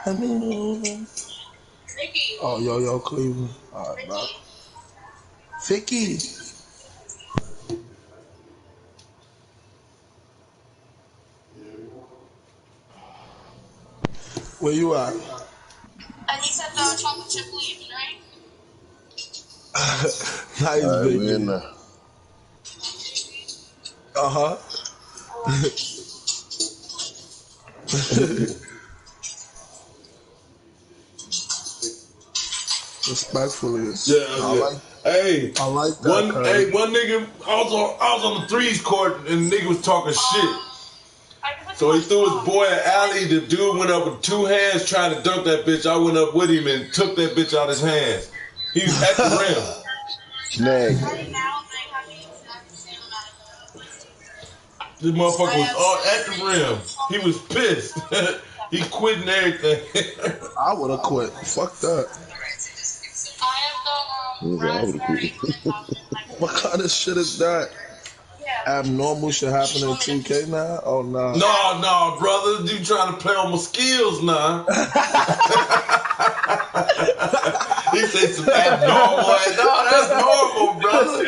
I mean, oh, yo, Cleveland. All right, bro. Vicky. Where you at? And he said the chocolate chip leaves, right? Nice, All right, we're in Vicky. there. Uh-huh. Respectfully. Yeah. Hey, I like that, one nigga, I was on the threes court and the nigga was talking shit. So he threw his boy an alley. The dude went up with two hands trying to dunk that bitch. I went up with him and took that bitch out his hands. He was at the rim. Snag. This motherfucker was all at the rim. He was pissed. He quitting everything. I would have quit. Fuck that. What kind of shit is that? Abnormal shit happening in 2K now? Oh, no. No, brother. You trying to play on my skills now. He said some abnormal. No, that's normal, brother.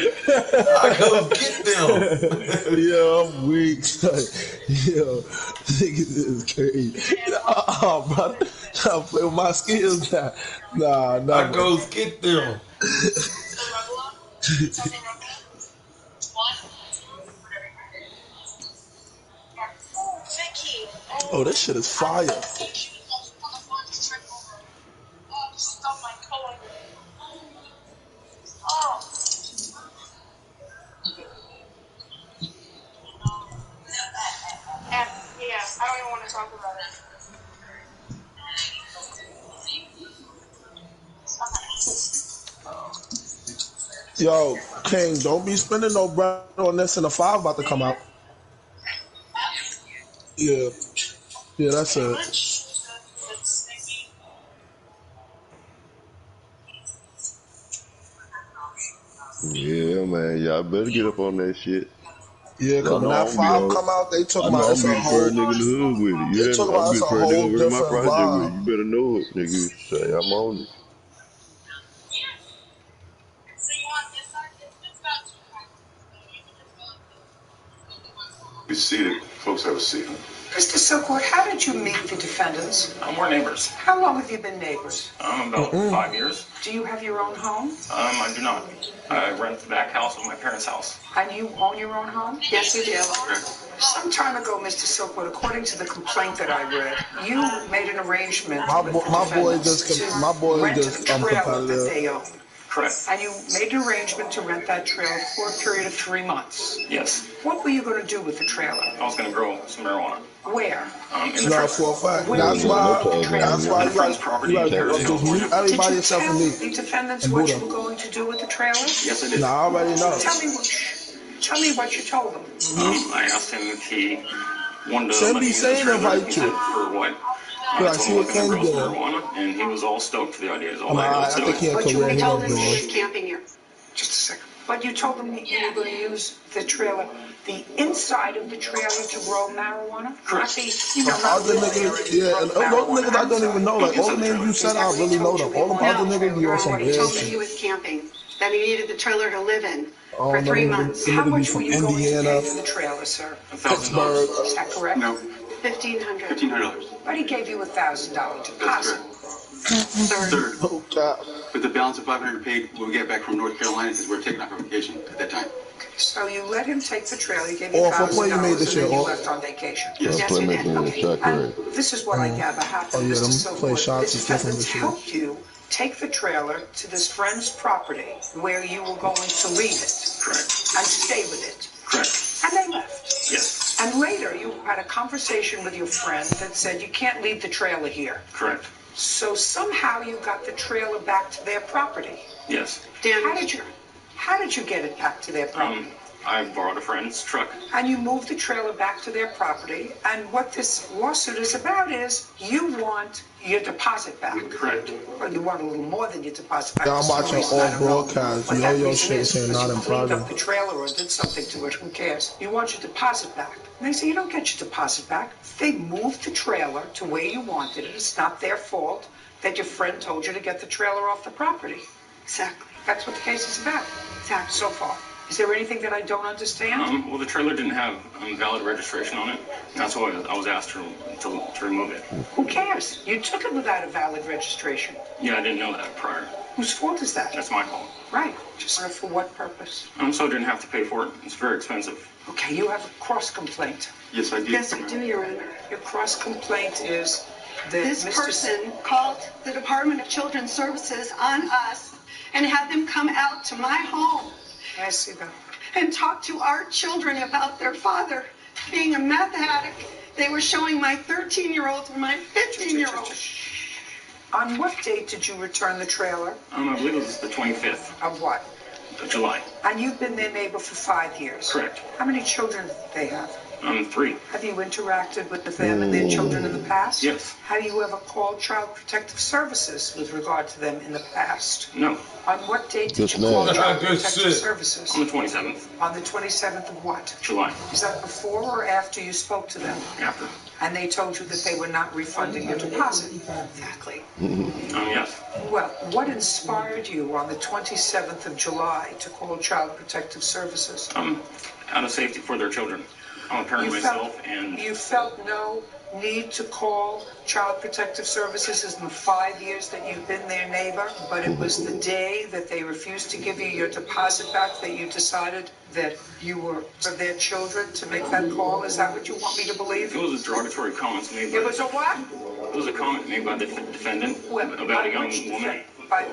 I go get them. Yo, I'm weak. Yo, niggas is crazy. Oh, brother. Trying to play with my skills now. Nah. I go get them. Oh, this shit is fire. I don't even want to talk about it. Yo, King, don't be spending no bread on this, and the 5 about to come out. Yeah, that's it. Yeah, man. Y'all better get up on that shit. Yeah, because when that 5 come out, they talk about it's a whole. I'm be the first nigga in the hood with it. They Yeah, talk about I'm be it's the a first nigga whole over in my different project with it. vibe. You better know it, nigga. Say I'm on it. Be seated. Folks, have a seat. Mr. Silkwood, how did you meet the defendants? We're neighbors. How long have you been neighbors? About 5 years. Do you have your own home? I do not. I rent the back house of my parents' house. And you own your own home? Yes, we do. Some time ago, Mr. Silkwood, according to the complaint that I read, you made an arrangement My with the boy defendants just to competitive. rent a trailer that they own. Correct. And you made an arrangement to rent that trailer for a period of 3 months. Yes. What were you going to do with the trailer? I was going to grow some marijuana. Where? In the No, trailer. for a fact. Where That's were you why. going to trailer? That's why On a friend's property you in gotta Paris, just mute California. everybody Did you except for tell me. the defendants And what Buddha. you were going to do with the trailer? Yes, I did. Nah, I already know. Tell me what you told them. I asked him if he wanted to Shouldn't let be me use the saying trailer. invite He said, you. for what? I Like, told see him I what was going to Ken's grow some doing. marijuana, and he was all stoked for the idea. He's all Nah, like, I let's do think it. he a But you career. He told don't him do he it. was camping here. Just a second. But you told them that you were going to use the trailer, the inside of the trailer to grow marijuana? Correct. Not Other niggas, yeah, and those niggas I don't even know. Like, all the names you said, I really know them. All them other niggas be on some He weird told me he shit. was camping, that he needed the trailer to live in Oh, for no, 3 them months. niggas How be much from were you going to Indiana, pay for the trailer, sir? Pittsburgh. Is that correct? No, $1,500. $1,500. But he gave you $1,000 That's deposit. correct. Third. Third, Oh, God. with the balance of $500 paid when we get back from North Carolina since we're taking off our vacation at that time. So you let him take the trailer, he gave you Off, what play you made $1,000, this and year, then you off? left on vacation. Yes. Yes, we did. And this is what I gather happened, Oh, yeah, Mr. them Silkwood. play shots The is different defendants this year. helped you take the trailer to this friend's property where you were going to leave it Correct. and stay with it. Correct. And they left. Yes. And later you had a conversation with your friend that said you can't leave the trailer here. Correct. So somehow you got the trailer back to their property. Yes. How did you get it back to their property? I borrowed a friend's truck. And you moved the trailer back to their property. And what this lawsuit is about is you want your deposit back. Correct. Well, you want a little more than your deposit back. Yeah, I'm watching all broadcasts. You know your shit's here not in cleaned private. up the trailer or did something to it. Who cares? You want your deposit back. And they say you don't get your deposit back. They moved the trailer to where you wanted it. It's not their fault that your friend told you to get the trailer off the property. Exactly. That's what the case is about. Exactly. So far. Is there anything that I don't understand? Well, the trailer didn't have valid registration on it. That's why I was asked to remove it. Who cares? You took it without a valid registration. Yeah, I didn't know that prior. Whose fault is that? That's my fault. Right. Just for what purpose? So I didn't have to pay for it. It's very expensive. Okay, you have a cross complaint. Yes, I did. Yes, you do, Your Honor. Your cross complaint is that This person called the Department of Children's Services on us and had them come out to my home I see that. and talk to our children about their father being a meth addict. They were showing my 13-year-old and my 15-year-old. On what date did you return the trailer? I believe it was the 25th Of what? of July. And you've been their neighbor for 5 years. Correct. How many children do they have? 3. Have you interacted with them and their children in the past? Yes. Have you ever called Child Protective Services with regard to them in the past? No. On what date did Just you call now. Child Good Protective shit. Services? On the 27th On the 27th of what? July. Is that before or after you spoke to them? After. And they told you that they were not refunding your deposit? Exactly. Yes. Well, what inspired you on the 27th of July to call Child Protective Services? Out of safety for their children. I'm a parent myself, and You felt no need to call Child Protective Services in the 5 years that you've been their neighbor, but it was the day that they refused to give you your deposit back that you decided that you were for their children to make that call? Is that what you want me to believe? it was a derogatory comment made by It was a what? it was a comment made by the defendant about a young woman.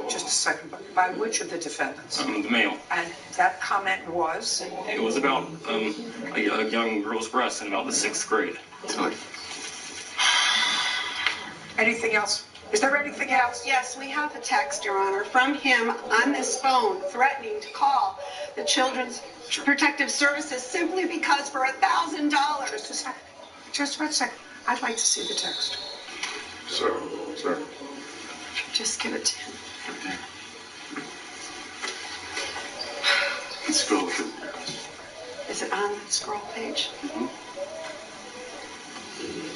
Just a second. By which of the defendants? The male. And that comment was? It was about a young girl's breast in about the 6th grade. Anything else? Is there anything else? Yes, we have a text, Your Honor, from him on this phone threatening to call the Children's Protective Services simply because for $1,000. Just a second. Just one second. I'd like to see the text. Sir. Just give it to him. Let's go with it. Is it on the scroll page?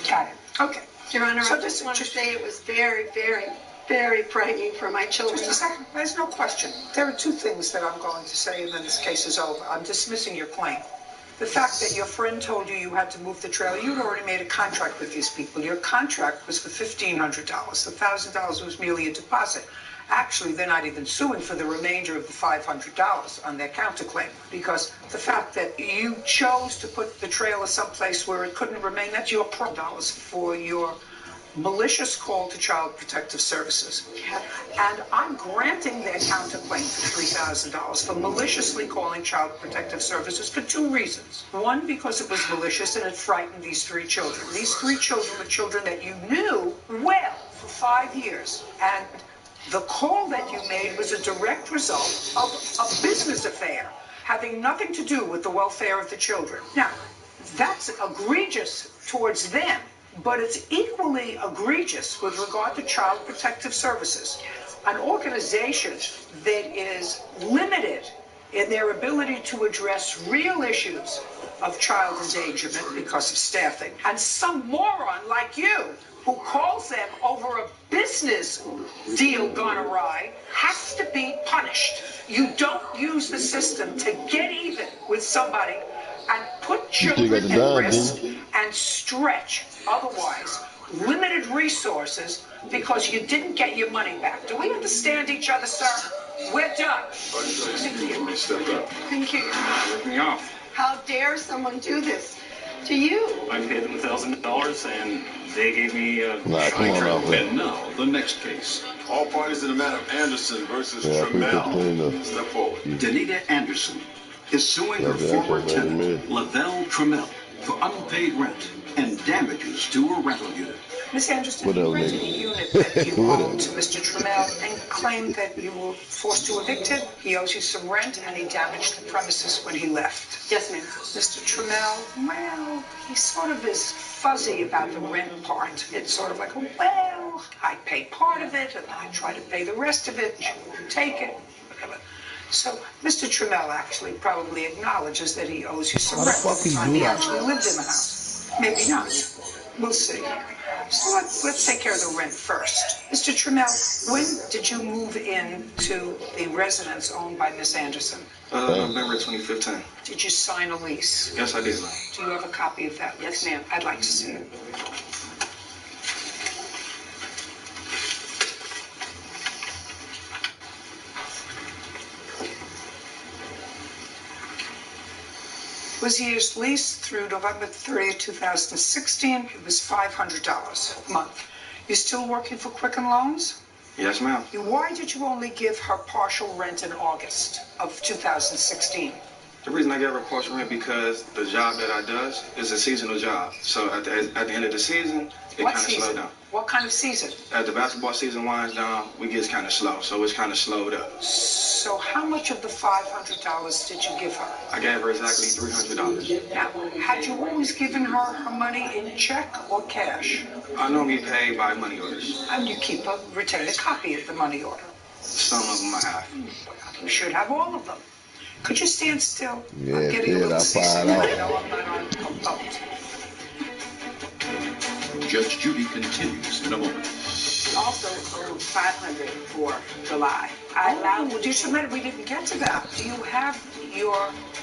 Got it. Okay. Your Honor, So I just want to just- say it was very, very, very frightening for my children. Just a second. There's no question. There are two things that I'm going to say, and then this case is over. I'm dismissing your claim. The fact that your friend told you had to move the trailer, you'd already made a contract with these people. Your contract was for $1,500. The $1,000 was merely a deposit. Actually, they're not even suing for the remainder of the $500 on their counterclaim, because the fact that you chose to put the trailer someplace where it couldn't remain, that's your dollars for your malicious call to Child Protective Services. And I'm granting their counterclaim for $3,000 for maliciously calling Child Protective Services for 2 reasons. One, because it was malicious and it frightened these 3 children. These 3 children were children that you knew well for 5 years. And the call that you made was a direct result of a business affair having nothing to do with the welfare of the children. Now, that's egregious towards them, but it's equally egregious with regard to Child Protective Services, an organization that is limited in their ability to address real issues of child endangerment because of staffing. And some moron like you, who calls them over a business deal gone awry, has to be punished. You don't use the system to get even with somebody and put children at risk and stretch otherwise limited resources because you didn't get your money back. Do we understand each other, sir? We're done. Step up. Thank you. Rip me off. How dare someone do this to you? I paid them $1,000, and they gave me a Nah, come on now, man. And now, the next case. All parties in the matter of Anderson versus Yeah, I think that's clean Trammell. enough. Step forward. Danita Anderson is suing her Yeah, former that's tenant, amazing. Lavelle Trammell, for unpaid rent. and damages to a rental unit. Ms. Anderson, What you up, rented a nigga? unit that you What owned up? to Mr. Trammell and claimed that you were forced to evict him. He owes you some rent and he damaged the premises when he left. Yes, ma'am. Mr. Trammell, well, he sort of is fuzzy about the rent part. It's sort of like, well, I pay part of it and I try to pay the rest of it. You won't take it, whatever. So Mr. Trammell actually probably acknowledges that he owes you some Why the rent fuck the he time do he that? actually lived in the house. Maybe not. We'll see. So let's take care of the rent first. Mr. Trammell, when did you move in to the residence owned by Miss Anderson? November 2015. Did you sign a lease? Yes, I did. Do you have a copy of that lease? Yes, ma'am. I'd like to see it. Was year's lease through November 30th, 2016. It was $500 a month. You still working for Quicken Loans? Yes, ma'am. Why did you only give her partial rent in August of 2016? The reason I gave her partial rent because the job that I does is a seasonal job. So at the end of the season, it What kind of slowed season? down. What kind of season? As the basketball season winds down, we get kind of slow. So it's kind of slowed up. So how much of the $500 did you give her? I gave her exactly $300. Now, had you always given her her money in check or cash? I normally pay by money orders. And you retain a copy of the money order. Some of them I have. Well, you should have all of them. Could you stand still? Yeah, I'm getting a yeah, little I seasick. fired I off. know I'm not on a boat. Judge Judy continues in a moment. Also owed $500 for July. I allowed Well, just a minute, we didn't get to that. Do you have your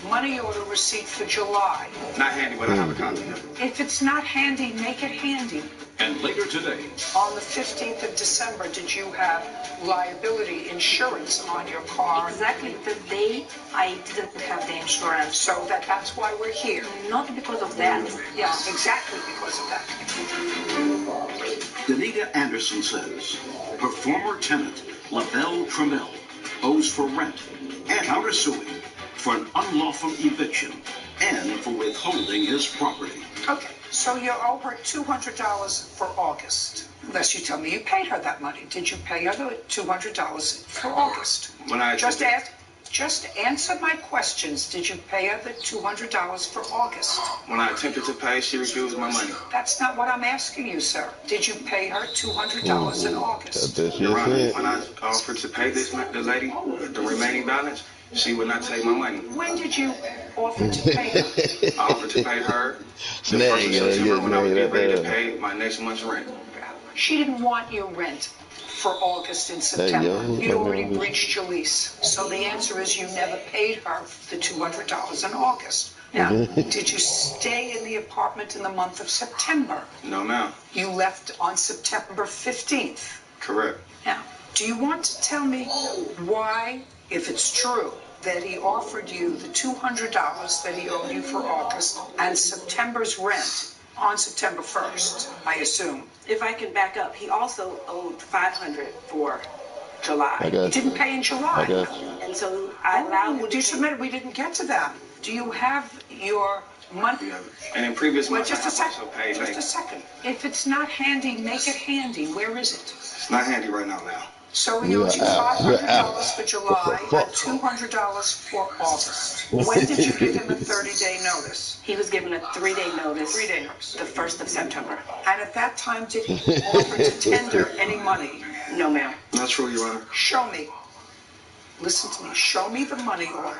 money order receipt for July? Not handy, but I have a copy of it. If it's not handy, make it handy. And later today, On the 15th of December, did you have liability insurance on your car? exactly the day I didn't have the insurance. So that's why we're here. Not because of that. Yeah, exactly because of that. Danita Anderson says her former tenant, LaBelle Trammell, owes for rent and countersuing for an unlawful eviction and for withholding his property. Okay, so you owe her $200 for August. Unless you tell me you paid her that money. Did you pay her the $200 for August? When I Just answer my questions. Did you pay her the $200 for August? When I attempted to pay, she refused my money. That's not what I'm asking you, sir. Did you pay her $200 in August? That's Your Honor, it. when I offered to pay the lady the remaining balance, she would not take my money. When did you offer to pay her? I offered to pay her the Snag, first of September when I would get ready to yeah. pay my next month's rent. She didn't want your rent for August and September. You'd already breached your lease. So the answer is you never paid her the $200 in August. Now, did you stay in the apartment in the month of September? No, ma'am. You left on September 15th. Correct. Now, do you want to tell me why, if it's true, that he offered you the $200 that he owed you for August and September's rent on September 1st, I assume? If I can back up, he also owed $500 for July. I got He you. didn't pay in July. I got you. And so I allowed him Just a minute, we didn't get to that. Do you have your money? And in previous Well, months, I just a have second. also paid Just late. a second. If it's not handy, make it handy. Where is it? It's not handy right now, ma'am. So he owes you $500 for July and $200 for August. When did you give him a 30-day notice? He was given a 3-day notice. 3-day notice. The 1st of September. And at that time, did he offer to tender any money? No, ma'am. Not true, Your Honor. Show me. Listen to me. Show me the money order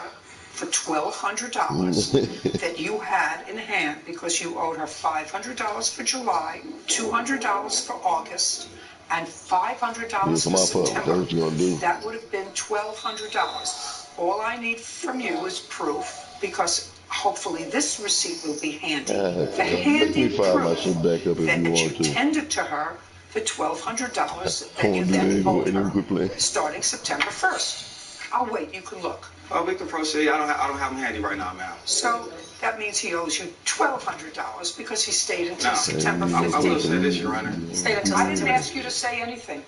for $1,200 that you had in hand because you owed her $500 for July, $200 for August, and $500 for Come on, Pop. That's September. what you gonna do. That would have been $1,200. All I need from you is proof, because hopefully this receipt will be handy. The Let handy me file my proof shit back up if that you you want to. tendered to her the $1,200 that Hold you on, then dude. owed Let me her, quit playing. starting September 1st. I'll wait. You can look. Oh, we can proceed. I don't have them handy right now, ma'am. So that means he owes you $1,200 because he stayed until No. September I will 15th. say this, Your Honor. Stayed until I didn't September. ask you to say anything.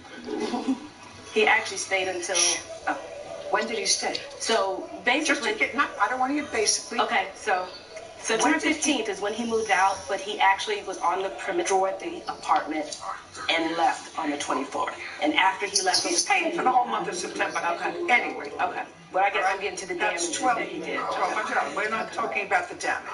He actually stayed until. When did he stay? So Just basically. to get, I don't want to get basically. Okay, so September 15th is when he moved out, but he actually was on the perimeter of the apartment and left on the 24th. And after he left, he's paying for the whole month of September. Okay. Anyway. Okay. Well, I guess I'm getting to the damage that he did. $1,200. We're not talking about the damage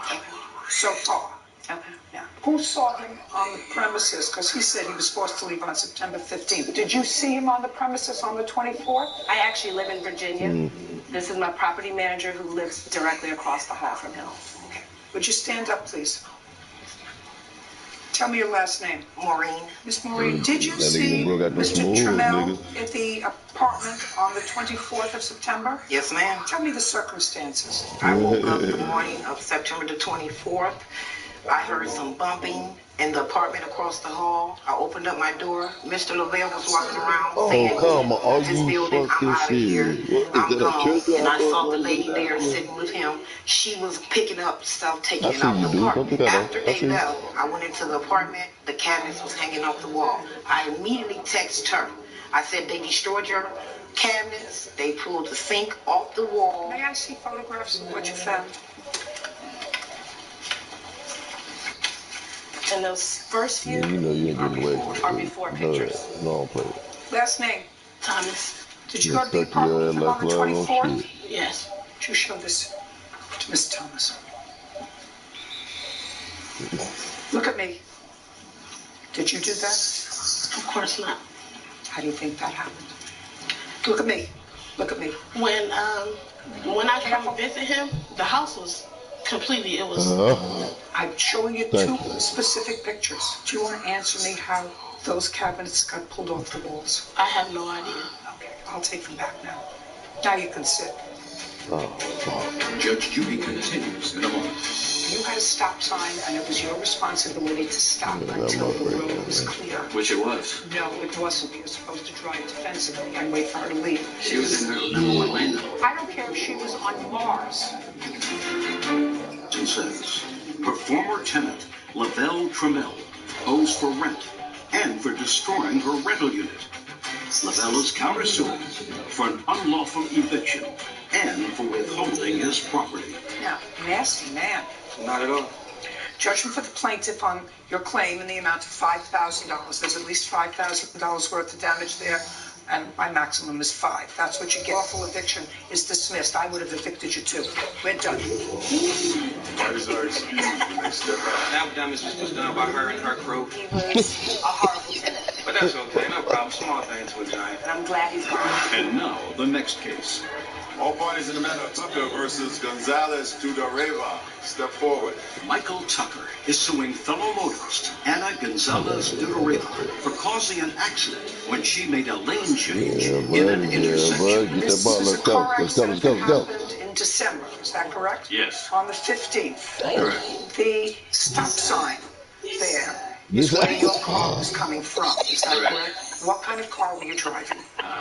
so far. Okay. Yeah. Who saw him on the premises? Because he said he was supposed to leave on September 15th. Did you see him on the premises on the 24th? I actually live in Virginia. This is my property manager who lives directly across the hall from him. Okay. Would you stand up, please? Tell me your last name. Maureen. Miss Maureen, did you see Mr. Trammell at the apartment on the 24th of September? Yes, ma'am. Tell me the circumstances. I woke up the morning of September the 24th. I heard some bumping in the apartment across the hall. I opened up my door. Mr. Lavelle was walking around saying, this building, I'm out of here. I'm gone. And I saw the lady there sitting with him. She was picking up stuff, taking it out the apartment. After they left, I went into the apartment. The cabinets was hanging off the wall. I immediately texted her. I said, they destroyed your cabinets. They pulled the sink off the wall. May I see photographs of what you found? And those first few you know you ain't getting away from are before pictures. No, play. Last name? Thomas. Did you go to the apartment on the 24th? Yes. Would you show this to Miss Thomas? Look at me. Did you do that? Of course not. How do you think that happened? Look at me. Look at me. When I came to visit him, the house was completely, it was... I'm showing you two specific pictures. Do you want to answer me how those cabinets got pulled off the walls? I have no idea. Okay, I'll take them back now. Now you can sit. Judge Judy continues in a moment. You had a stop sign, and it was your responsibility to stop until the road was clear. Which it was. No, it wasn't. You were supposed to drive defensively and wait for her to leave. She was in her number one lane, though. I don't care if she was on Mars. It says, her former tenant, Lavelle Trammell, owes for rent and for destroying her rental unit. Lavelle is countersuing for an unlawful eviction and for withholding his property. Now, nasty man. Not at all. Judgment for the plaintiff on your claim in the amount of $5,000. There's at least $5,000 worth of damage there, and my maximum is $5,000. That's what you get. Lawful eviction is dismissed. I would have evicted you too. We're done. Parties are excused when they step out. That damage was just done by her and her crew. He was a horrible tenant. But that's okay, no problem. Small things with giant. And I'm glad he's gone. And now, the next case. All parties in the matter of Tucker versus Gonzalez Tudoreva. Step forward. Michael Tucker is suing fellow motorist Anna Gonzalez Tudoreva for causing an accident when she made a lane change in an intersection. This is a car accident that happened in December. Is that correct? Yes. On the 15th. Correct. The stop sign there is where your car was coming from. Is that correct? What kind of car were you driving?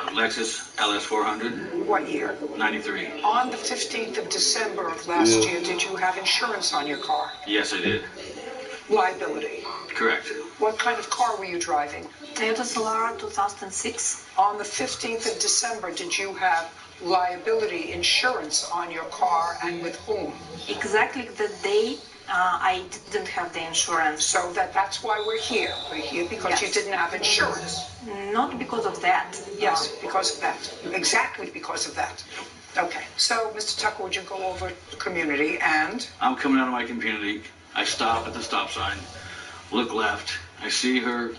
Lexus LS400. What year? 93. On the 15th of December of last year, did you have insurance on your car? Yes, I did. Liability. Correct. What kind of car were you driving? Toyota Solara 2006. On the 15th of December, did you have liability insurance on your car, and with whom? Exactly the day I didn't have the insurance. So that's why we're here. We're here because you didn't have insurance. Not because of that. Yes, because of that. Exactly because of that. Okay. So, Mr. Tucker, would you go over the community and... I'm coming out of my community. I stop at the stop sign, look left. I see her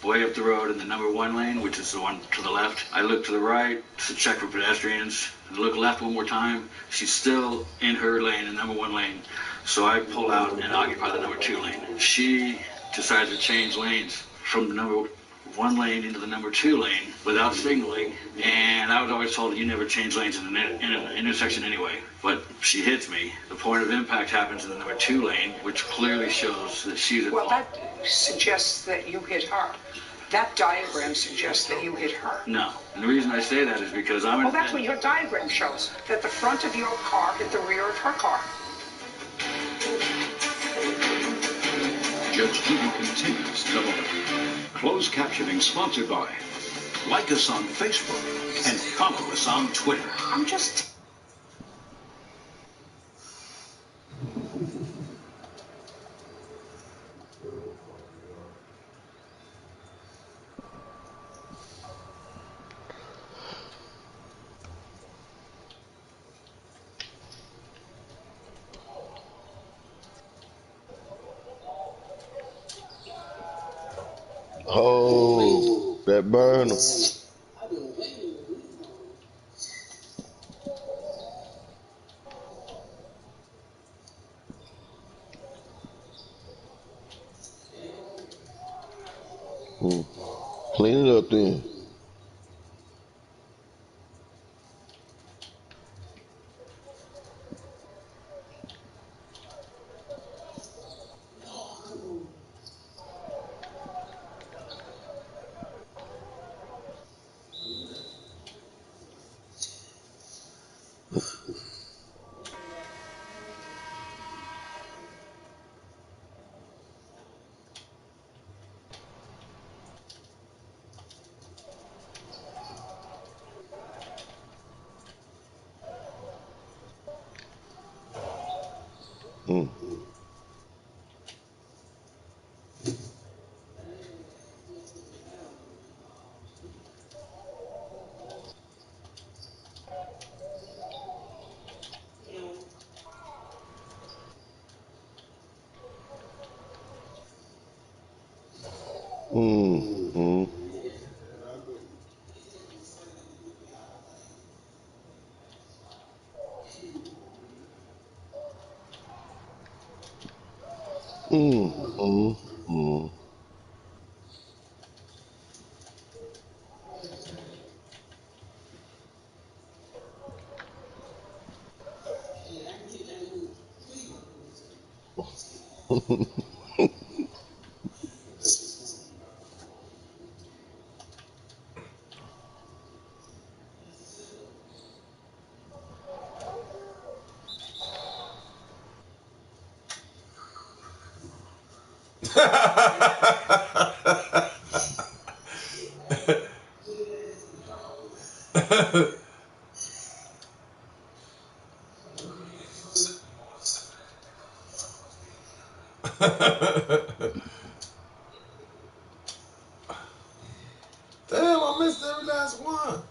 way up the road in the number one lane, which is the one to the left. I look to the right to check for pedestrians. I look left one more time. She's still in her lane, the number one lane. So I pull out and occupy the number two lane. She decides to change lanes from the number one lane into the number two lane without signaling. And I was always told that you never change lanes in an intersection anyway. But she hits me. The point of impact happens in the number two lane, which clearly shows that she's at fault. Well, that suggests that you hit her. That diagram suggests that you hit her. No. And the reason I say that is because I'm... Well, that's what your diagram shows. That the front of your car hit the rear of her car. Judge Judy continues in a moment. Closed captioning sponsored by. Like us on Facebook and follow us on Twitter. I'm just... That burner. Clean it up then. Damn, I missed every last one.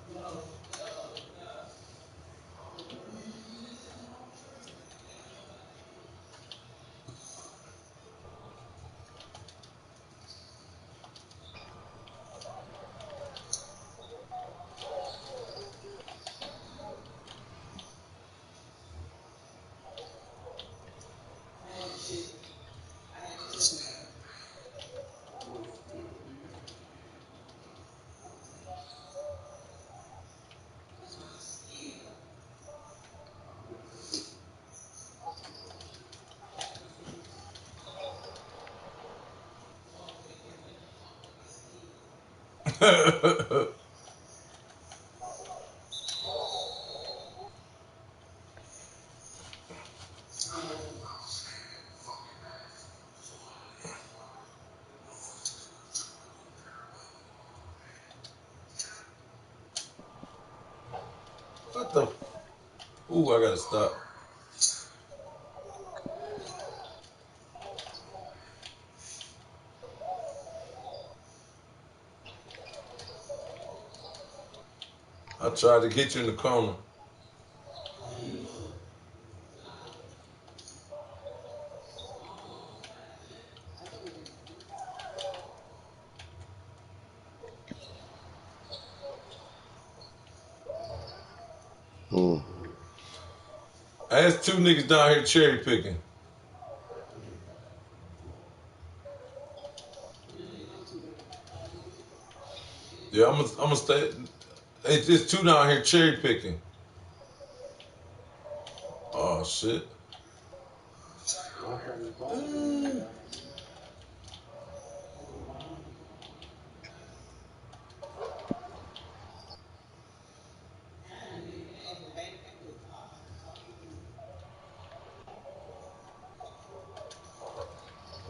What the? Ooh, I gotta stop. I tried to get you in the corner. There's two niggas down here cherry picking. Yeah, I'm gonna stay. It's just two down here cherry picking. Oh shit.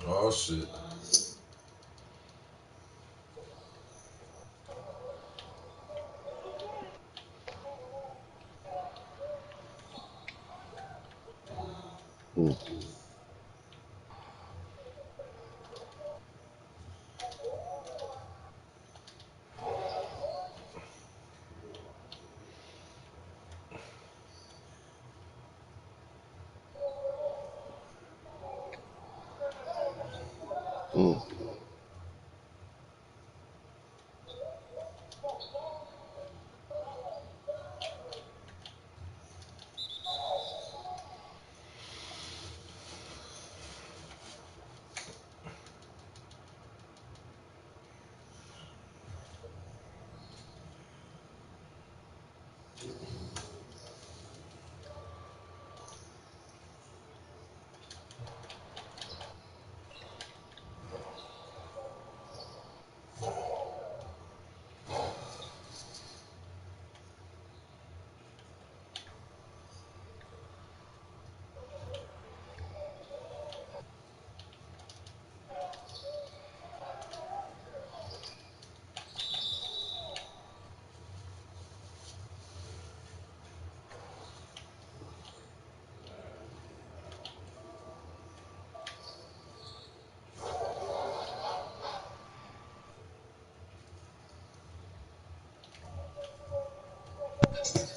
Oh shit.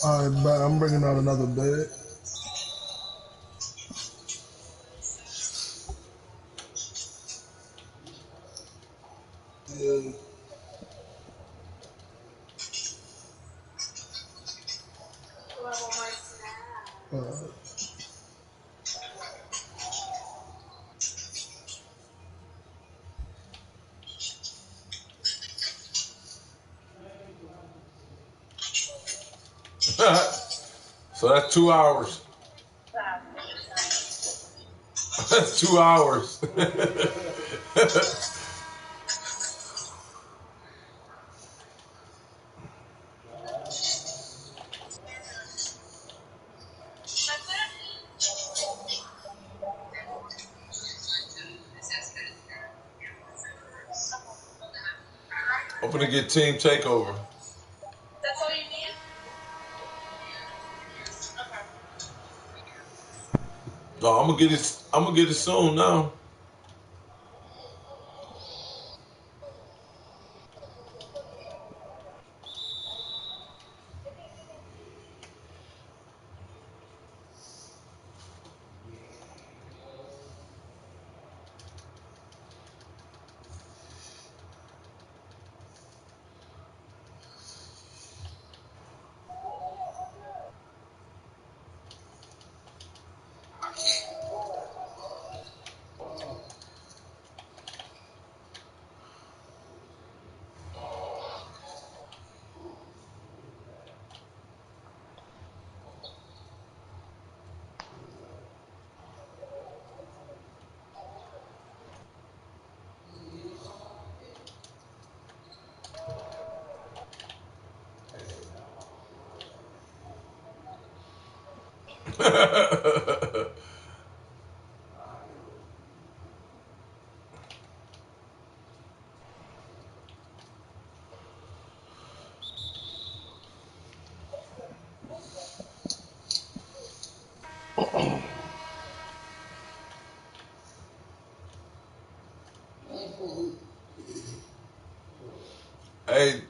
All right, but I'm bringing out another bed. Yeah. So that's 2 hours. That's 2 hours. I'm gonna get Team Takeover. That's all you need? No, I'm gonna get it. I'm gonna get it soon now. Hey.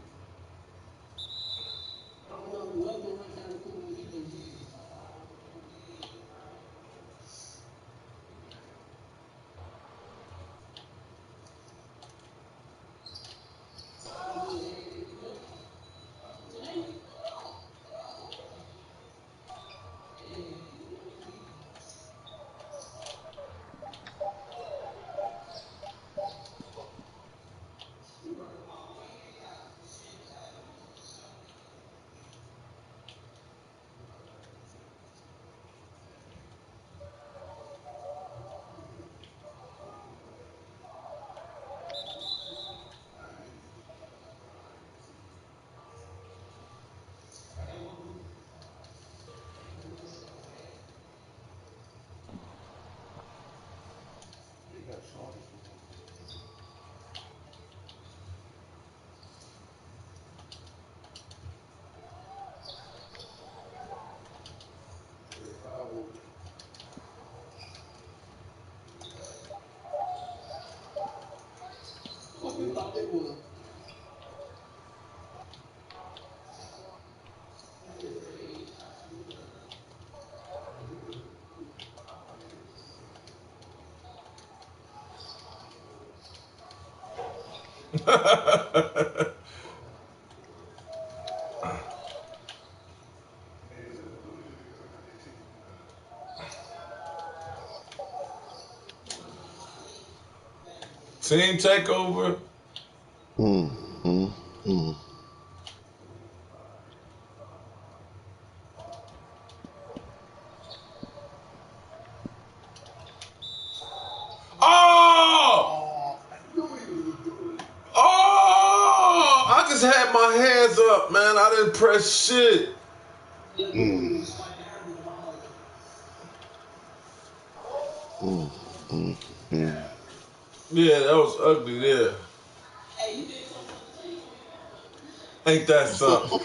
Team Takeover. just had my hands up, man. I didn't press shit. Yeah, that was ugly there. Ain't that something?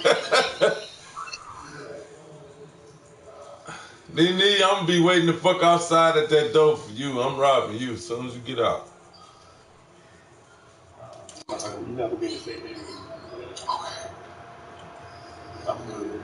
Nene, I'm gonna be waiting the fuck outside at that door for you. I'm robbing you as soon as you get out. You never be the same. Okay.